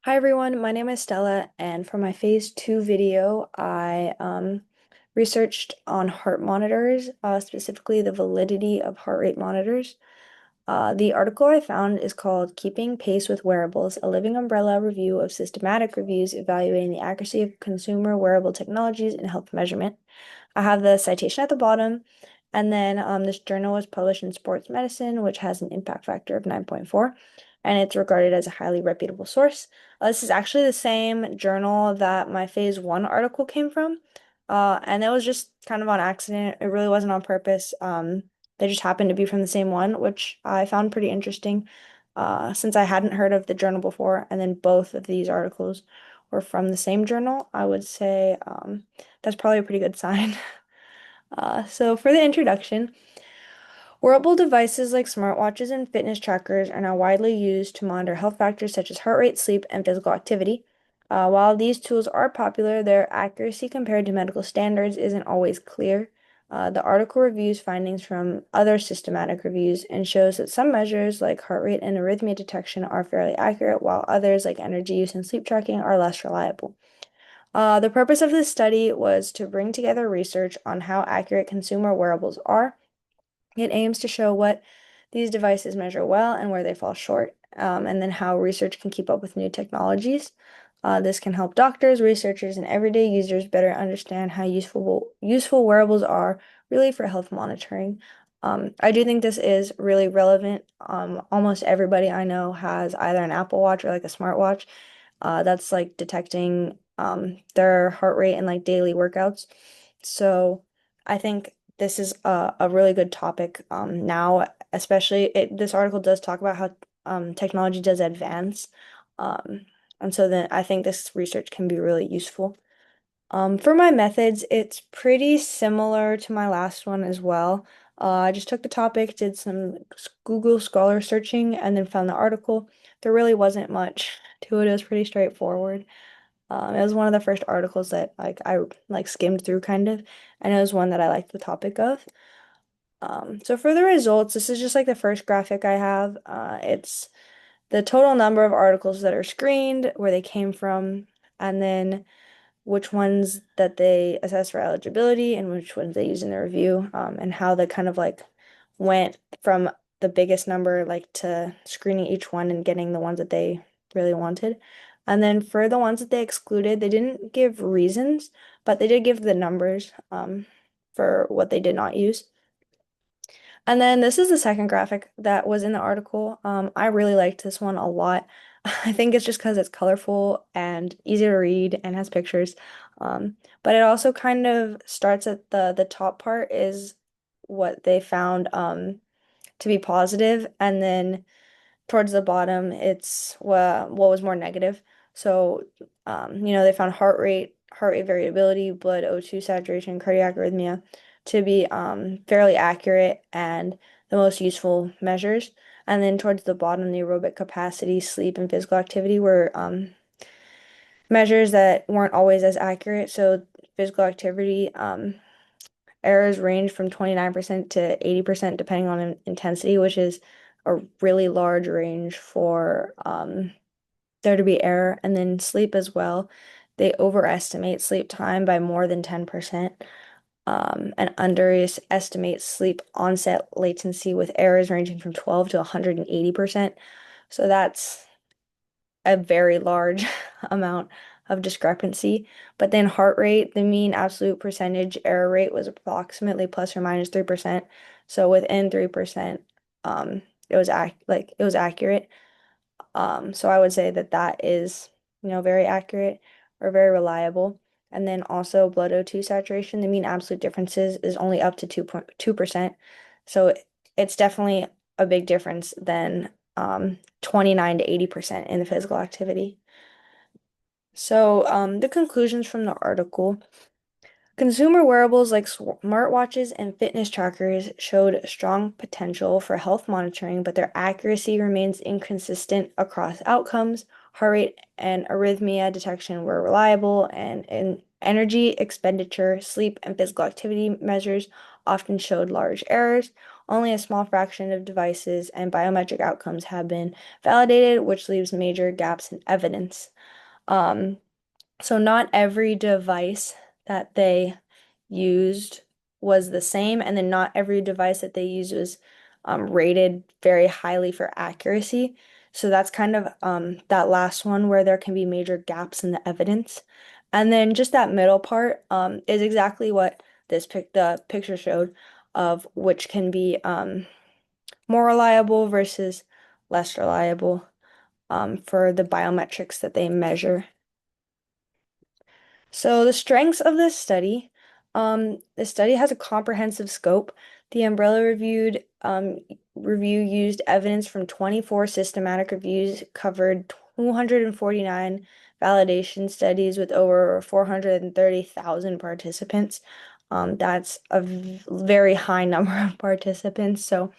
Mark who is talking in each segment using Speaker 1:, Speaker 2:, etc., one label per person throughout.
Speaker 1: Hi everyone, my name is Stella, and for my phase two video, I researched on heart monitors, specifically the validity of heart rate monitors. The article I found is called Keeping Pace with Wearables, a Living Umbrella Review of Systematic Reviews Evaluating the Accuracy of Consumer Wearable Technologies in Health Measurement. I have the citation at the bottom, and then this journal was published in Sports Medicine, which has an impact factor of 9.4, and it's regarded as a highly reputable source. This is actually the same journal that my phase one article came from, and it was just kind of on accident. It really wasn't on purpose. They just happened to be from the same one, which I found pretty interesting, since I hadn't heard of the journal before, and then both of these articles were from the same journal. I would say that's probably a pretty good sign. So for the introduction, wearable devices like smartwatches and fitness trackers are now widely used to monitor health factors such as heart rate, sleep, and physical activity. While these tools are popular, their accuracy compared to medical standards isn't always clear. The article reviews findings from other systematic reviews and shows that some measures like heart rate and arrhythmia detection are fairly accurate, while others like energy use and sleep tracking are less reliable. The purpose of this study was to bring together research on how accurate consumer wearables are. It aims to show what these devices measure well and where they fall short, and then how research can keep up with new technologies. This can help doctors, researchers, and everyday users better understand how useful wearables are really for health monitoring. I do think this is really relevant. Almost everybody I know has either an Apple Watch or like a smartwatch, that's like detecting their heart rate and like daily workouts. So I think this is a really good topic now, especially this article does talk about how technology does advance. Um, and so then I think this research can be really useful. For my methods, it's pretty similar to my last one as well. I just took the topic, did some Google Scholar searching, and then found the article. There really wasn't much to it. It was pretty straightforward. It was one of the first articles that I like skimmed through kind of, and it was one that I liked the topic of. So for the results, this is just like the first graphic I have. It's the total number of articles that are screened, where they came from, and then which ones that they assess for eligibility and which ones they use in the review, and how they kind of like went from the biggest number like to screening each one and getting the ones that they really wanted. And then for the ones that they excluded, they didn't give reasons, but they did give the numbers for what they did not use. And then this is the second graphic that was in the article. I really liked this one a lot. I think it's just because it's colorful and easy to read and has pictures. But it also kind of starts at the top part is what they found to be positive, and then towards the bottom it's what was more negative. So they found heart rate variability, blood O2 saturation, cardiac arrhythmia to be fairly accurate and the most useful measures. And then towards the bottom, the aerobic capacity, sleep, and physical activity were measures that weren't always as accurate. So physical activity errors range from 29% to 80% depending on intensity, which is a really large range for there to be error. And then sleep as well. They overestimate sleep time by more than 10%, and underestimate sleep onset latency with errors ranging from 12 to 180%. So that's a very large amount of discrepancy. But then heart rate, the mean absolute percentage error rate was approximately plus or minus 3%. So within 3%, it was it was accurate. So I would say that that is, very accurate or very reliable. And then also blood O2 saturation, the mean absolute differences is only up to 2.2%. So it's definitely a big difference than 29 to 80% in the physical activity. So the conclusions from the article. Consumer wearables like smartwatches and fitness trackers showed strong potential for health monitoring, but their accuracy remains inconsistent across outcomes. Heart rate and arrhythmia detection were reliable, and in energy expenditure, sleep, and physical activity measures often showed large errors. only a small fraction of devices and biometric outcomes have been validated, which leaves major gaps in evidence. Um, so not every device that they used was the same, and then not every device that they used was rated very highly for accuracy. So that's kind of that last one where there can be major gaps in the evidence. And then just that middle part is exactly what the picture showed of which can be more reliable versus less reliable for the biometrics that they measure. So the strengths of this study, the study has a comprehensive scope. The umbrella review used evidence from 24 systematic reviews, covered 249 validation studies with over 430,000 participants. That's a very high number of participants. So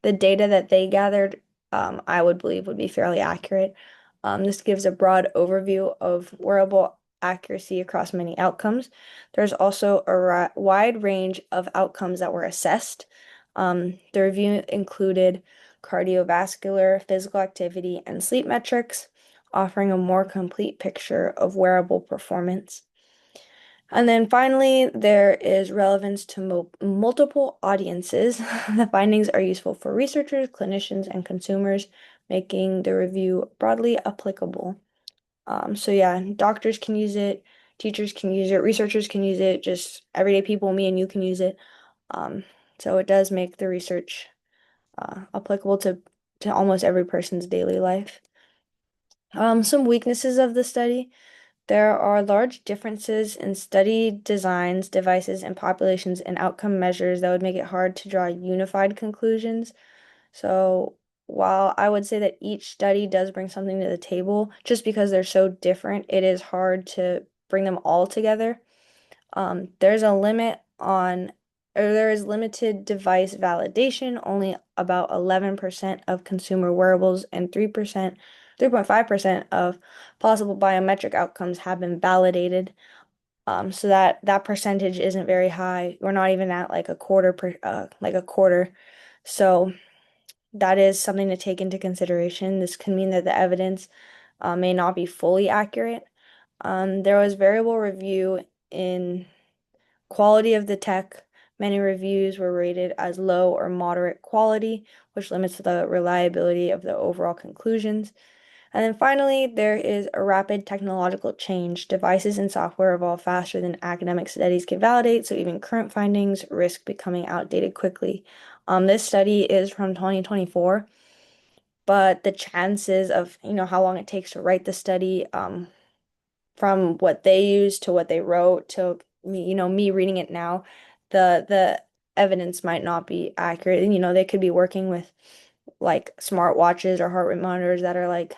Speaker 1: the data that they gathered, I would believe would be fairly accurate. This gives a broad overview of wearable accuracy across many outcomes. There's also a wide range of outcomes that were assessed. The review included cardiovascular, physical activity, and sleep metrics, offering a more complete picture of wearable performance. And then finally, there is relevance to multiple audiences. The findings are useful for researchers, clinicians, and consumers, making the review broadly applicable. So yeah, doctors can use it, teachers can use it, researchers can use it, just everyday people, me and you can use it. Um, so it does make the research applicable to almost every person's daily life. Some weaknesses of the study. There are large differences in study designs, devices, and populations and outcome measures that would make it hard to draw unified conclusions. So, while I would say that each study does bring something to the table, just because they're so different, it is hard to bring them all together. There's a limit on, or there is limited device validation. Only about 11% of consumer wearables and 3.5% of possible biometric outcomes have been validated. So that percentage isn't very high. We're not even at like a quarter. So that is something to take into consideration. This can mean that the evidence may not be fully accurate. There was variable review in quality of the tech. Many reviews were rated as low or moderate quality, which limits the reliability of the overall conclusions. And then finally, there is a rapid technological change. Devices and software evolve faster than academic studies can validate, so even current findings risk becoming outdated quickly. This study is from 2024, but the chances of, how long it takes to write the study, from what they used to what they wrote to me, me reading it now, the evidence might not be accurate. And they could be working with like smartwatches or heart rate monitors that are like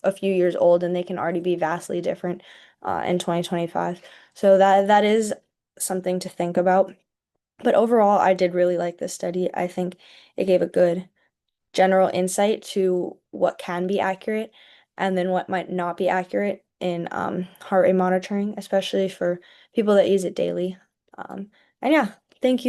Speaker 1: a few years old and they can already be vastly different in 2025. So that is something to think about. But overall, I did really like this study. I think it gave a good general insight to what can be accurate and then what might not be accurate in heart rate monitoring, especially for people that use it daily. And yeah, thank you.